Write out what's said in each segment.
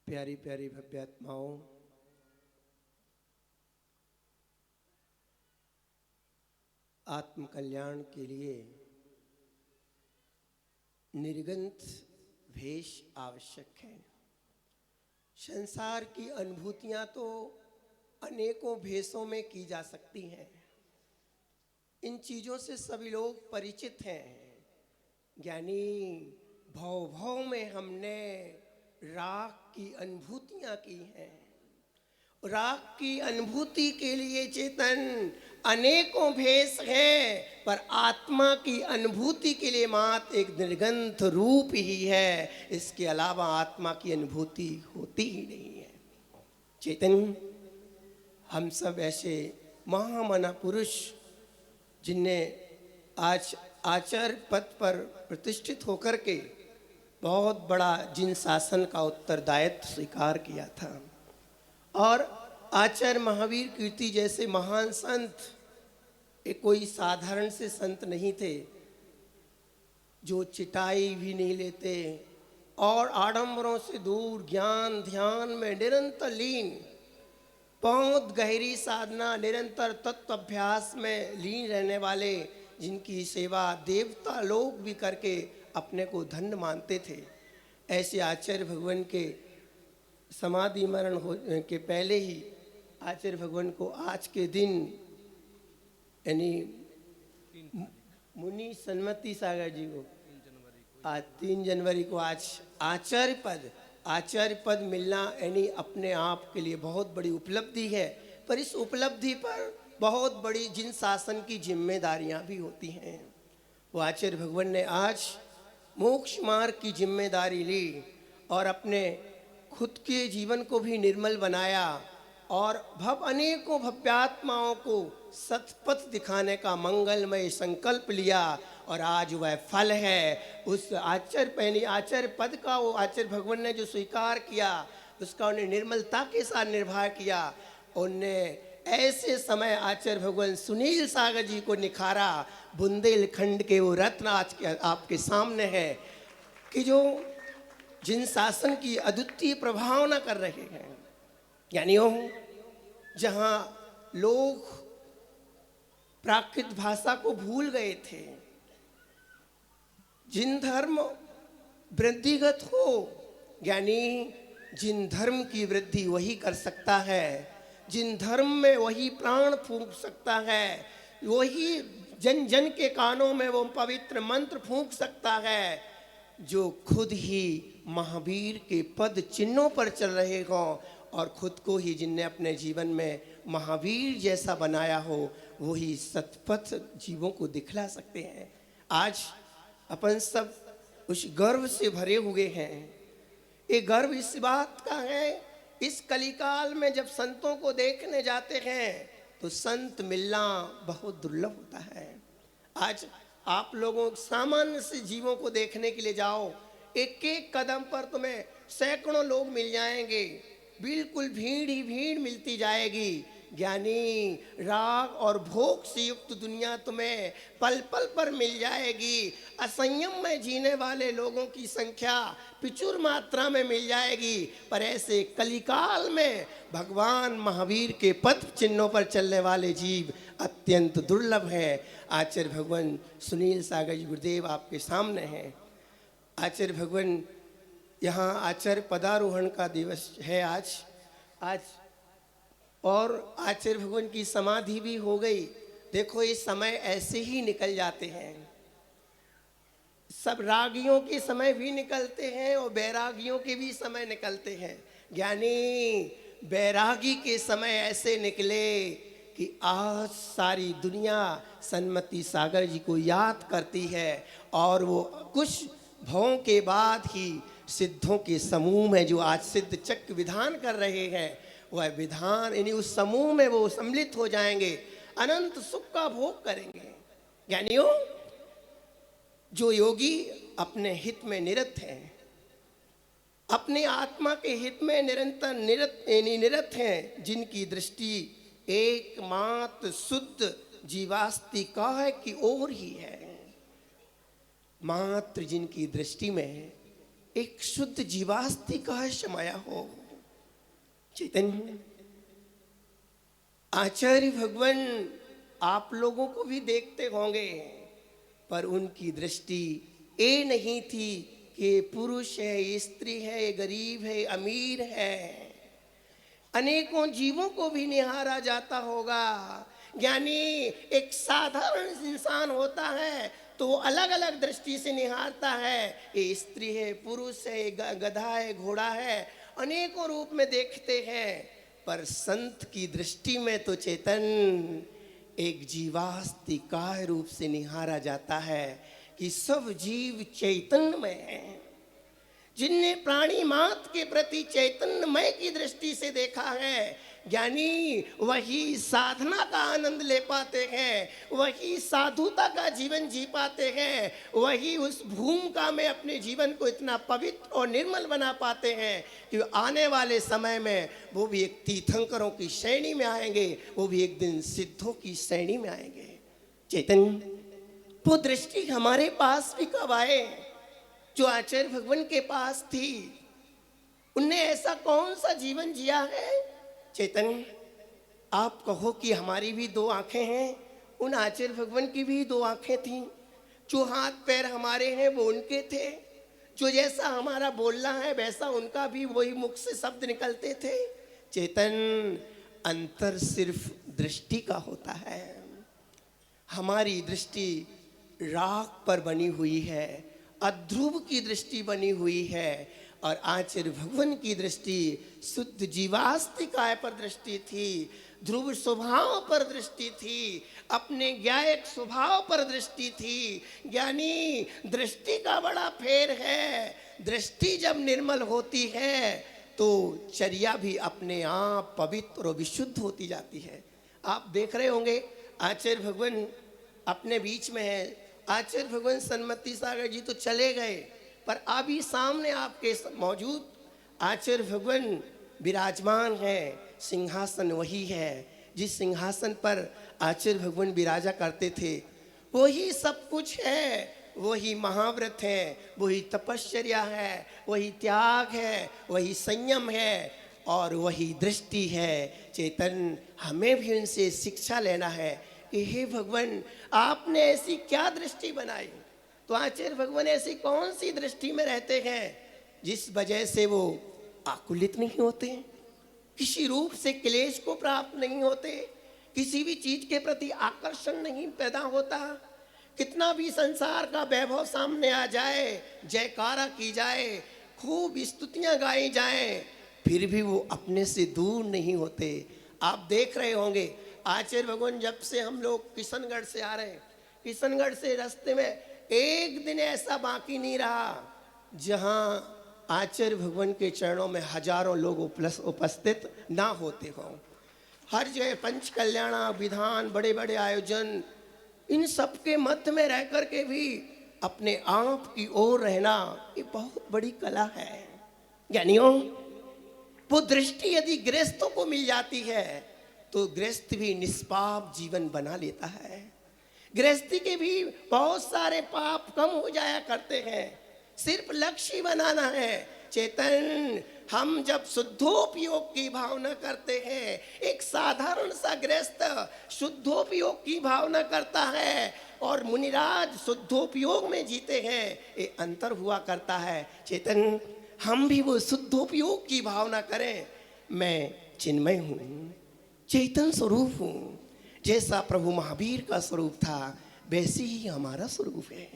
प्यारी प्यारी भव्य आत्माओं, आत्म कल्याण के लिए निर्गंथ भेष आवश्यक है। संसार की अनुभूतियां तो अनेकों भेषों में की जा सकती हैं। इन चीज़ों से सभी लोग परिचित हैं। ज्ञानी भव भव में हमने राग की अनुभूतियां की हैं। राग की अनुभूति के लिए चेतन अनेकों भेष हैं, पर आत्मा की अनुभूति के लिए मात्र एक निर्गंथ रूप ही है। इसके अलावा आत्मा की अनुभूति होती ही नहीं है। चेतन हम सब ऐसे महामना पुरुष जिनने आज आचार्य पद पर प्रतिष्ठित होकर के बहुत बड़ा जिन शासन का उत्तरदायित्व स्वीकार किया था, और आचार्य महावीर कीर्ति जैसे महान संत एक कोई साधारण से संत नहीं थे, जो चिटाई भी नहीं लेते और आडंबरों से दूर ज्ञान ध्यान में निरंतर लीन, बहुत गहरी साधना निरंतर तत्व अभ्यास में लीन रहने वाले, जिनकी सेवा देवता लोग भी करके अपने को धन्य मानते थे। ऐसे आचार्य भगवान के समाधि मरण हो के पहले ही आचार्य भगवान को आज के दिन यानी मुनि सन्मति सागर जी को आज 3 जनवरी को आज आचार्य पद मिलना यानी अपने आप के लिए बहुत बड़ी उपलब्धि है। पर इस उपलब्धि पर बहुत बड़ी जिन शासन की जिम्मेदारियां भी होती हैं। वो आचार्य भगवान ने आज मोक्ष मार्ग की जिम्मेदारी ली और अपने खुद के जीवन को भी निर्मल बनाया और अनेकों भव्यात्माओं को सतपथ दिखाने का मंगलमय संकल्प लिया। और आज वह फल है उस आचार्य पद का। वो आचार्य भगवान ने जो स्वीकार किया उसका उन्हें निर्मलता के साथ निर्वाह किया। उन्हें ऐसे समय आचार्य भगवान सुनील सागर जी को निखारा। बुंदेलखंड के वो रत्न आज के आपके सामने है कि जो जिन शासन की अद्वितीय प्रभावना कर रहे हैं। यानी जहाँ लोग प्राकृत भाषा को भूल गए थे, जिन धर्म वृद्धिगत हो, यानी जिन धर्म की वृद्धि वही कर सकता है, जिन धर्म में वही प्राण फूंक सकता है, वही जन जन के कानों में वो पवित्र मंत्र फूंक सकता है, जो खुद ही महावीर के पद चिन्हों पर चल रहे हों और खुद को ही जिनने अपने जीवन में महावीर जैसा बनाया हो, वही सतपथ जीवों को दिखला सकते हैं। आज अपन सब उस गर्व से भरे हुए हैं। ये गर्व इस बात का है, इस कलिकाल में जब संतों को देखने जाते हैं तो संत मिलना बहुत दुर्लभ होता है। आज आप लोगों सामान्य से जीवों को देखने के लिए जाओ, एक एक कदम पर तुम्हें सैकड़ों लोग मिल जाएंगे, बिल्कुल भीड़ ही भीड़ मिलती जाएगी। ज्ञानी राग और भोग से युक्त दुनिया तुम्हें पल पल पर मिल जाएगी। असंयम में जीने वाले लोगों की संख्या प्रचुर मात्रा में मिल जाएगी। पर ऐसे कलिकाल में भगवान महावीर के पद चिन्हों पर चलने वाले जीव अत्यंत दुर्लभ हैं। आचार्य भगवान सुनील सागर जी गुरुदेव आपके सामने हैं। आचार्य भगवान यहाँ आचार्य पदारोहण का दिवस है आज और आचार्य भगवान की समाधि भी हो गई। देखो ये समय ऐसे ही निकल जाते हैं। सब रागियों के समय भी निकलते हैं और बैरागियों के भी समय निकलते हैं। ज्ञानी बैरागी के समय ऐसे निकले कि आज सारी दुनिया सन्मति सागर जी को याद करती है और वो कुछ भवों के बाद ही सिद्धों के समूह में जो आज सिद्ध चक्र विधान कर रहे हैं, वह विधान यानी उस समूह में वो सम्मिलित हो जाएंगे, अनंत सुख का भोग करेंगे। यानी जो योगी अपने हित में निरत हैं, अपने आत्मा के हित में निरंतर निरत हैं, जिनकी दृष्टि एकमात्र शुद्ध जीवास्तिका की ओर ही है, मात्र जिनकी दृष्टि में एक शुद्ध जीवास्ति का समाया हो। चैतन्य आचार्य भगवान आप लोगों को भी देखते होंगे, पर उनकी दृष्टि ये नहीं थी कि पुरुष है, स्त्री है, गरीब है, अमीर है। अनेकों जीवों को भी निहारा जाता होगा। यानी एक साधारण इंसान होता है तो वो अलग अलग दृष्टि से निहारता है। ये स्त्री है, पुरुष है, गधा है, घोड़ा है, अनेकों रूप में देखते हैं। पर संत की दृष्टि में तो चेतन एक जीवास्तिकाय रूप से निहारा जाता है कि सब जीव चैतन्यमय है। जिनने प्राणी मात्र के प्रति चैतन्यमय की दृष्टि से देखा है, ज्ञानी वही साधना का आनंद ले पाते हैं, वही साधुता का जीवन जी पाते हैं, वही उस भूमिका में अपने जीवन को इतना पवित्र और निर्मल बना पाते हैं कि आने वाले समय में वो भी एक तीर्थंकरों की श्रेणी में आएंगे, वो भी एक दिन सिद्धों की श्रेणी में आएंगे। चैतन्य वो दृष्टि हमारे पास भी कब आए जो आचार्य भगवान के पास थी? उनने ऐसा कौन सा जीवन जिया है? चैतन्य आप कहो कि हमारी भी दो आंखें हैं, उन आचार्य भगवान की भी दो आंखें थीं। जो हाथ पैर हमारे हैं वो उनके थे, जो जैसा हमारा बोलना है वैसा उनका भी वही मुख से शब्द निकलते थे। चैतन्य अंतर सिर्फ दृष्टि का होता है। हमारी दृष्टि राग पर बनी हुई है, अध्रुव की दृष्टि बनी हुई है, और आचार्य भगवान की दृष्टि शुद्ध जीवास्तिकाय पर दृष्टि थी, ध्रुव स्वभाव पर दृष्टि थी, अपने ज्ञायक स्वभाव पर दृष्टि थी। ज्ञानी दृष्टि का बड़ा फेर है। दृष्टि जब निर्मल होती है तो चर्या भी अपने आप पवित्र और विशुद्ध होती जाती है। आप देख रहे होंगे आचार्य भगवान अपने बीच में है। आचार्य भगवान सन्मति सागर जी तो चले गए, पर अभी सामने आपके मौजूद आचार्य भगवान विराजमान है। सिंहासन वही है जिस सिंहासन पर आचार्य भगवान विराजा करते थे। वही सब कुछ है, वही महाव्रत है, वही तपश्चर्या है, वही त्याग है, वही संयम है, और वही दृष्टि है। चेतन हमें भी उनसे शिक्षा लेना है कि हे भगवान आपने ऐसी क्या दृष्टि बनाई? तो आचार्य भगवान ऐसी कौन सी दृष्टि में रहते हैं जिस वजह से वो आकुलित नहीं होते, किसी रूप से क्लेश को प्राप्त नहीं होते, किसी भी चीज के प्रति आकर्षण नहीं पैदा होता। कितना भी संसार का वैभव सामने आ जाए, जयकारा की जाए, खूब स्तुतियां गाई जाएं, फिर भी वो अपने से दूर नहीं होते। आप देख रहे होंगे आचार्य भगवान जब से हम लोग किशनगढ़ से आ रहे हैं, किशनगढ़ से रास्ते में एक दिन ऐसा बाकी नहीं रहा जहां आचार्य भगवान के चरणों में हजारों लोग उपस्थित ना होते हों। हर जगह पंच कल्याणा विधान, बड़े बड़े आयोजन, इन सब के मध्य में रह कर के भी अपने आप की ओर रहना ये बहुत बड़ी कला है। ज्ञानियों वो दृष्टि यदि गृहस्थों को मिल जाती है तो गृहस्थ भी निष्पाप जीवन बना लेता है। गृहस्थी के भी बहुत सारे पाप कम हो जाया करते हैं। सिर्फ लक्ष्य बनाना है। चेतन हम जब शुद्धोपयोग की भावना करते हैं, एक साधारण सा गृहस्थ शुद्धोपयोग की भावना करता है और मुनिराज शुद्धोपयोग में जीते हैं, ये अंतर हुआ करता है। चेतन हम भी वो शुद्धोपयोग की भावना करें। मैं चिन्मय हूँ, चेतन स्वरूप हूँ। जैसा प्रभु महावीर का स्वरूप था वैसे ही हमारा स्वरूप है।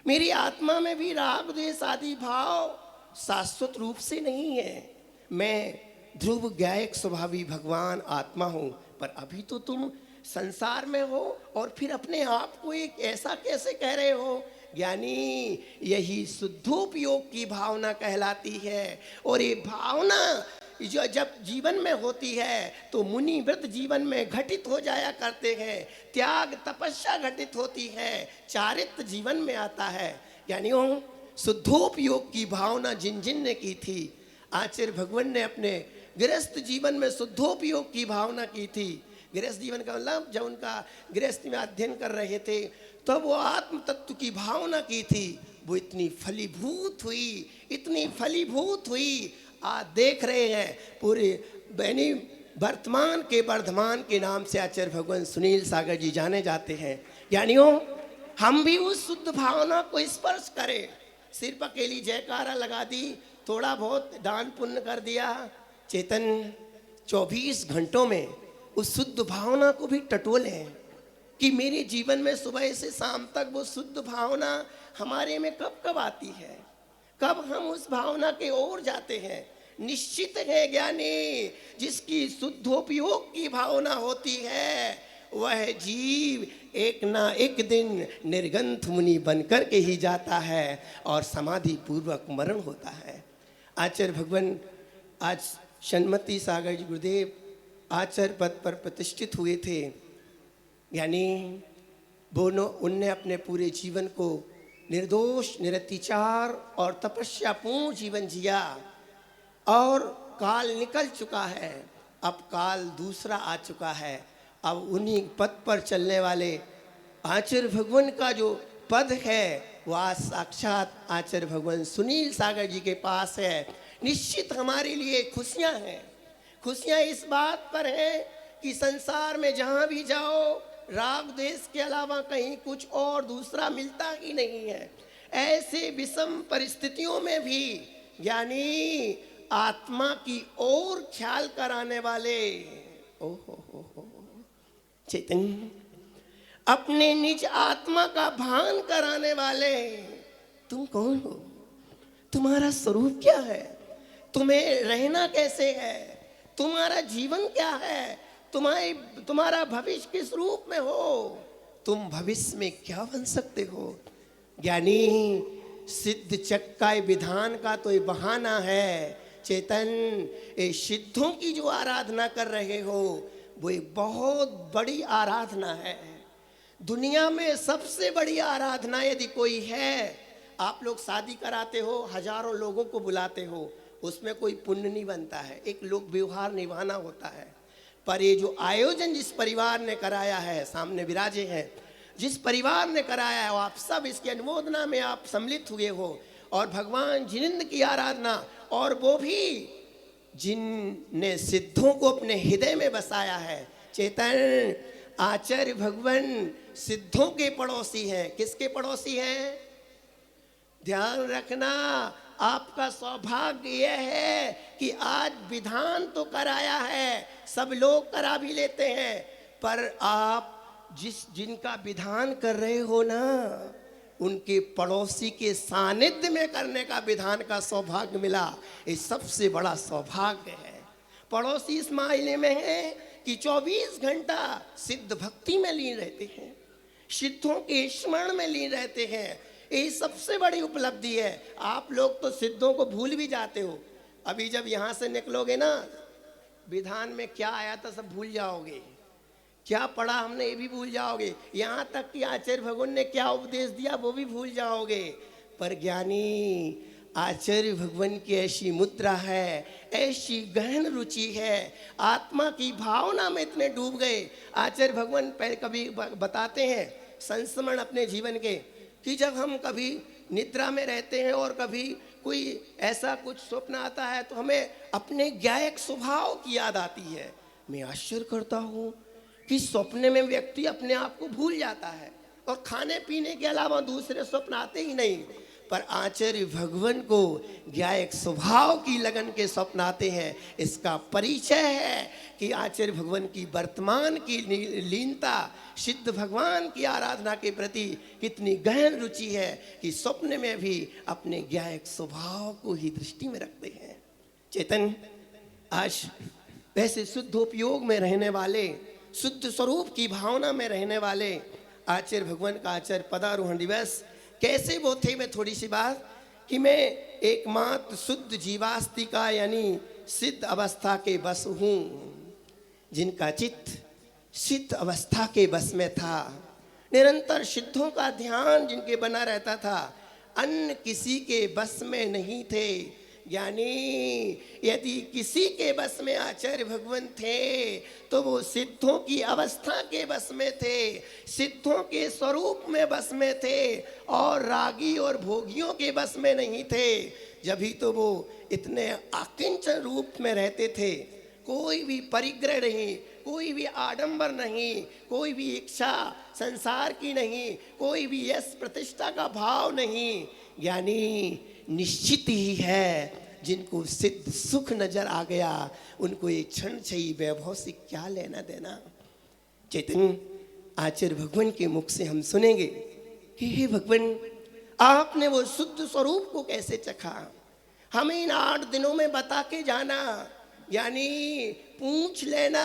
मेरी आत्मा में भी राग द्वेष आदि भाव शाश्वत रूप से नहीं है। मैं ध्रुव ज्ञायक स्वभावी भगवान आत्मा हूँ, पर अभी तो तुम संसार में हो और फिर अपने आप को एक ऐसा कैसे कह रहे हो? ज्ञानी यही शुद्धोपयोग की भावना कहलाती है। और ये भावना जो जब जीवन में होती है तो मुनि व्रत जीवन में घटित हो जाया करते हैं, त्याग तपस्या घटित होती है, चारित्र जीवन में आता है। यानी शुद्धोपयोग की भावना जिन जिन ने की थी, आचार्य भगवान ने अपने गृहस्थ जीवन में शुद्धोपयोग की भावना की थी। गृहस्थ जीवन का मतलब जब उनका गृहस्थ में अध्ययन कर रहे थे तो वो आत्म तत्व की भावना की थी। वो इतनी फलीभूत हुई, इतनी फलीभूत हुई। आज देख रहे हैं पूरे बहनी वर्तमान के वर्धमान के नाम से आचार्य भगवान सुनील सागर जी जाने जाते हैं। यानियों हम भी उस शुद्ध भावना को स्पर्श करें। सिर्फ अकेली जयकारा लगा दी, थोड़ा बहुत दान पुण्य कर दिया, चेतन 24 घंटों में उस शुद्ध भावना को भी टटोलें कि मेरे जीवन में सुबह से शाम तक वो शुद्ध भावना हमारे में कब कब आती है, कब हम उस भावना के ओर जाते हैं। निश्चित है ज्ञानी, जिसकी शुद्धोपयोग की भावना होती है वह जीव एक ना एक दिन निर्गंथ मुनि बनकर के ही जाता है और समाधि पूर्वक मरण होता है। आचार्य भगवान आज सन्मति सागर जी गुरुदेव आचार्य पद पर प्रतिष्ठित हुए थे। यानी उनने अपने पूरे जीवन को निर्दोष निरतिचार और तपस्यापूर्ण जीवन जिया और काल निकल चुका है, अब काल दूसरा आ चुका है। अब उन्हीं पद पर चलने वाले आचार्य भगवान का जो पद है वह आज साक्षात आचार्य भगवान सुनील सागर जी के पास है। निश्चित हमारे लिए खुशियां हैं। खुशियां इस बात पर हैं कि संसार में जहाँ भी जाओ राग द्वेष के अलावा कहीं कुछ और दूसरा मिलता ही नहीं है। ऐसे विषम परिस्थितियों में भी यानी आत्मा की ओर ख्याल कराने वाले हो चैतन्य, अपने निज आत्मा का भान कराने वाले, तुम कौन हो, तुम्हारा स्वरूप क्या है, तुम्हें रहना कैसे है, तुम्हारा जीवन क्या है, तुम्हारा भविष्य किस रूप में हो, तुम भविष्य में क्या बन सकते हो। ज्ञानी सिद्ध चक्काय विधान का तो ये बहाना है। चेतन ये सिद्धों की जो आराधना कर रहे हो वो एक बहुत बड़ी आराधना है। दुनिया में सबसे बड़ी आराधना यदि कोई है, आप लोग शादी कराते हो, हजारों लोगों को बुलाते हो, उसमें कोई पुण्य नहीं बनता है, एक लोक व्यवहार निभाना होता है। पर ये जो आयोजन जिस परिवार ने कराया है, सामने विराजे हैं, जिस परिवार ने कराया है, आप सब इसकी अनुमोदना में आप सम्मिलित हुए हो और भगवान जिनेंद्र की आराधना, और वो भी जिनने सिद्धों को अपने हृदय में बसाया है। चेतन आचार्य भगवान सिद्धों के पड़ोसी हैं। किसके पड़ोसी हैं? ध्यान रखना, आपका सौभाग्य यह है कि आज विधान तो कराया है, सब लोग करा भी लेते हैं, पर आप जिनका विधान कर रहे हो ना, उनके पड़ोसी के सानिध्य में करने का विधान का सौभाग्य मिला, ये सबसे बड़ा सौभाग्य है। पड़ोसी इस मायने में है कि 24 घंटा सिद्ध भक्ति में लीन रहते हैं, सिद्धों के स्मरण में लीन रहते हैं, ये सबसे बड़ी उपलब्धि है। आप लोग तो सिद्धों को भूल भी जाते हो। अभी जब यहाँ से निकलोगे ना, विधान में क्या आया था सब भूल जाओगे, क्या पढ़ा हमने ये भी भूल जाओगे, यहाँ तक कि आचार्य भगवान ने क्या उपदेश दिया वो भी भूल जाओगे। पर ज्ञानी आचार्य भगवान की ऐसी मुद्रा है, ऐसी गहन रुचि है, आत्मा की भावना में इतने डूब गए। आचार्य भगवान पहले कभी बताते हैं संस्मरण अपने जीवन के, कि जब हम कभी निद्रा में रहते हैं और कभी कोई ऐसा कुछ स्वप्न आता है तो हमें अपने ज्ञायक स्वभाव की याद आती है। मैं आश्चर्य करता हूँ कि स्वप्न में व्यक्ति अपने आप को भूल जाता है और खाने पीने के अलावा दूसरे स्वप्न आते ही नहीं। पर आचार्य भगवान को ज्ञायक स्वभाव की लगन के स्वप्न आते हैं। इसका परिचय है कि आचार्य भगवान की वर्तमान की लीनता, सिद्ध भगवान की आराधना के प्रति कितनी गहन रुचि है कि स्वप्न में भी अपने ज्ञायक स्वभाव को ही दृष्टि में रखते हैं। चेतन आज वैसे शुद्धोपयोग में रहने वाले, शुद्ध स्वरूप की भावना में रहने वाले आचार्य भगवान का आचार्य पदारोहण दिवस कैसे वो थे। मैं थोड़ी सी बात कि मैं एकमात्र शुद्ध जीवास्तिका यानी सिद्ध अवस्था के बस हूँ, जिनका चित्त सिद्ध अवस्था के बस में था, निरंतर सिद्धों का ध्यान जिनके बना रहता था, अन्य किसी के बस में नहीं थे। यानी यदि किसी के बस में आचार्य भगवान थे तो वो सिद्धों की अवस्था के बस में थे, सिद्धों के स्वरूप में बस में थे, और रागी और भोगियों के बस में नहीं थे। जभी तो वो इतने आकिंचन रूप में रहते थे, कोई भी परिग्रह नहीं, कोई भी आडंबर नहीं, कोई भी इच्छा संसार की नहीं, कोई भी यश प्रतिष्ठा का भाव नहीं। यानी निश्चित ही है जिनको सिद्ध सुख नजर आ गया उनको एक क्षण चाहिए वैभव से क्या लेना देना। चैतन्य आचार्य भगवान के मुख से हम सुनेंगे कि हे भगवान, आपने वो शुद्ध स्वरूप को कैसे चखा, हमें इन 8 दिनों में बता के जाना। यानी पूछ लेना,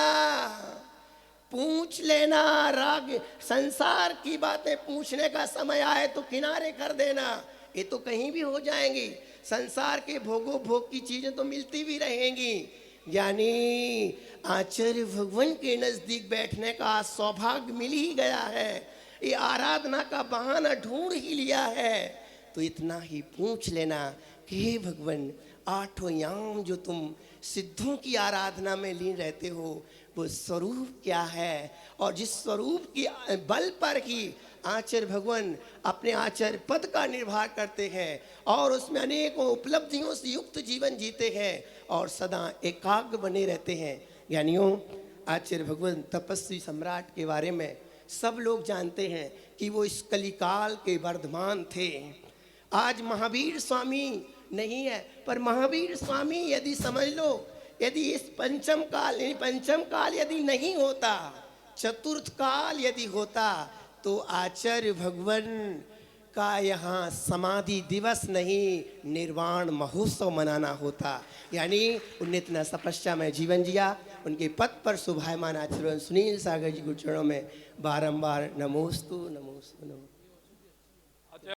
राग संसार की बातें पूछने का समय आए तो किनारे कर देना, ये तो कहीं भी हो जाएंगी। संसार के भोगों भोग की चीजें तो मिलती भी रहेंगी। यानी आचार्य भगवान के नजदीक बैठने का सौभाग्य मिल ही गया है, ये आराधना का बहाना ढूंढ ही लिया है। तो इतना ही पूछ लेना कि हे भगवान, 8 याम जो तुम सिद्धों की आराधना में लीन रहते हो वो स्वरूप क्या है, और जिस स्वरूप की बल पर ही आचार्य भगवान अपने आचार्य पद का निर्वाह करते हैं और उसमें अनेकों उपलब्धियों से युक्त जीवन जीते हैं और सदा एकाग्र बने रहते हैं। यानियों आचार्य भगवान तपस्वी सम्राट के बारे में सब लोग जानते हैं कि वो इस कलिकाल के वर्धमान थे। आज महावीर स्वामी नहीं है, पर महावीर स्वामी यदि समझ लो, यदि इस पंचम काल यदि नहीं होता, चतुर्थ काल यदि होता, तो आचार्य भगवान का यहाँ समाधि दिवस नहीं निर्वाण महोत्सव मनाना होता। यानी उन्हें इतना तपस्या में जीवन जिया, उनके पद पर शोभायमान आचरण सुनील सागर जी के चरणों में बारंबार नमोस्तु नमोस्तु नमो।